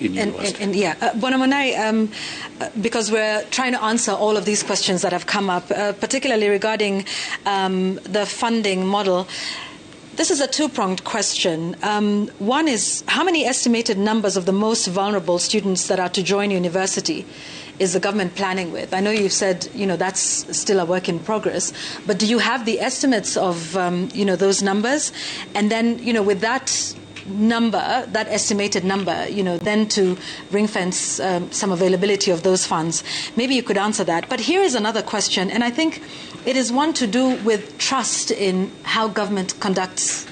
Bwana Monari, because we're trying to answer all of these questions that have come up, particularly regarding the funding model. This is a two-pronged question. One is, how many estimated numbers of the most vulnerable students that are to join university is the government planning with? I know you've said, that's still a work in progress, but do you have the estimates of, those numbers? And then, with that number, that estimated number, then to ring-fence some availability of those funds. Maybe you could answer that. But here is another question, and I think it is one to do with trust in how government conducts,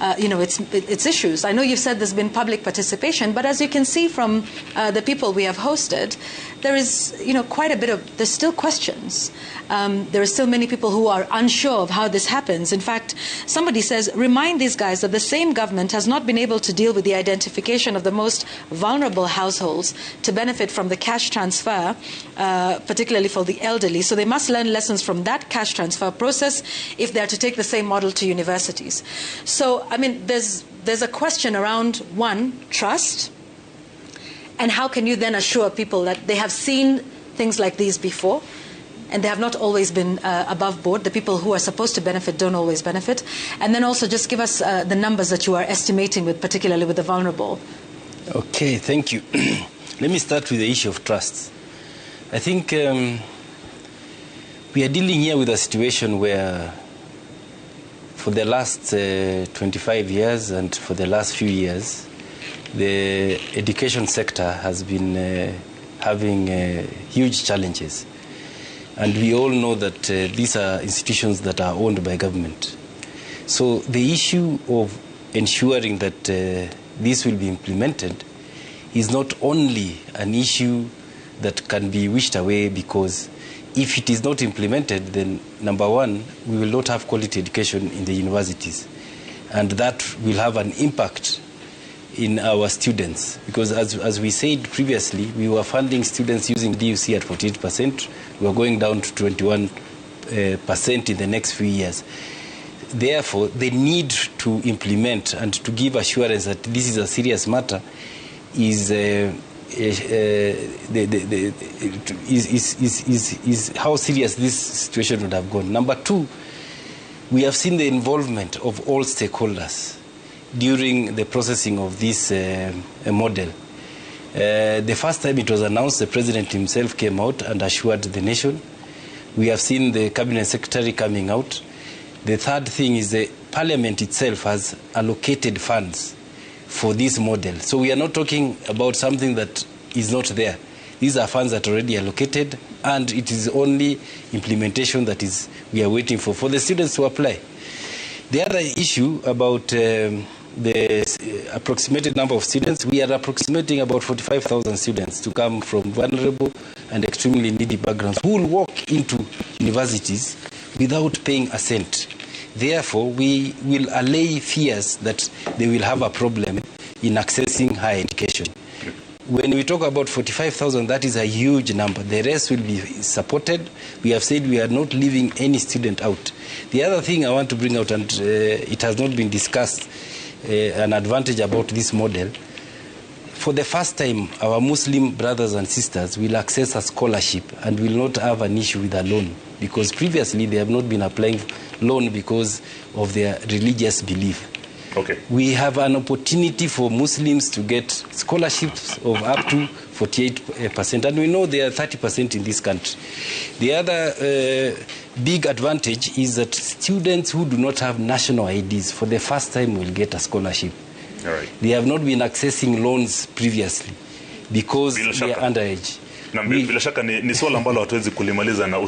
its issues. I know you've said there's been public participation, but as you can see from the people we have hosted, there is, quite a bit of, there's still questions. There are still many people who are unsure of how this happens. In fact, somebody says, remind these guys that the same government has not been able to deal with the identification of the most vulnerable households to benefit from the cash transfer, particularly for the elderly. So they must learn lessons from that cash transfer process if they're to take the same model to universities. So, there's a question around, one, trust, and how can you then assure people that they have seen things like these before, and they have not always been above board. The people who are supposed to benefit don't always benefit. And then also just give us the numbers that you are estimating with, particularly with the vulnerable. Okay, thank you. Let me start with the issue of trust. I think we are dealing here with a situation where for the last 25 years and for the last few years, the education sector has been having huge challenges. And we all know that these are institutions that are owned by government. So the issue of ensuring that this will be implemented is not only an issue that can be wished away, because if it is not implemented, then number one, we will not have quality education in the universities. And that will have an impact in our students, because as we said previously, we were funding students using DUC at 48%. We are going down to 21% in the next few years. Therefore, the need to implement and to give assurance that this is a serious matter is how serious this situation would have gone. Number two, we have seen the involvement of all stakeholders during the processing of this model. The first time it was announced, the president himself came out and assured the nation. We have seen the cabinet secretary coming out. The third thing is the parliament itself has allocated funds for this model. So we are not talking about something that is not there. These are funds that are already allocated, and it is only implementation that we are waiting for the students to apply. The other issue about the approximated number of students, we are approximating about 45,000 students to come from vulnerable and extremely needy backgrounds who will walk into universities without paying a cent. Therefore, we will allay fears that they will have a problem in accessing higher education. When we talk about 45,000, that is a huge number. The rest will be supported. We have said we are not leaving any student out. The other thing I want to bring out, and it has not been discussed, an advantage about this model, for the first time, our Muslim brothers and sisters will access a scholarship and will not have an issue with a loan, because previously they have not been applying loan because of their religious belief. Okay. We have an opportunity for Muslims to get scholarships of up to 48%, and we know there are 30% in this country. The other big advantage is that students who do not have national IDs for the first time will get a scholarship. All right. They have not been accessing loans previously because they are underage. Na bila shaka ni swala ambalo hatuwezi kulimaliza na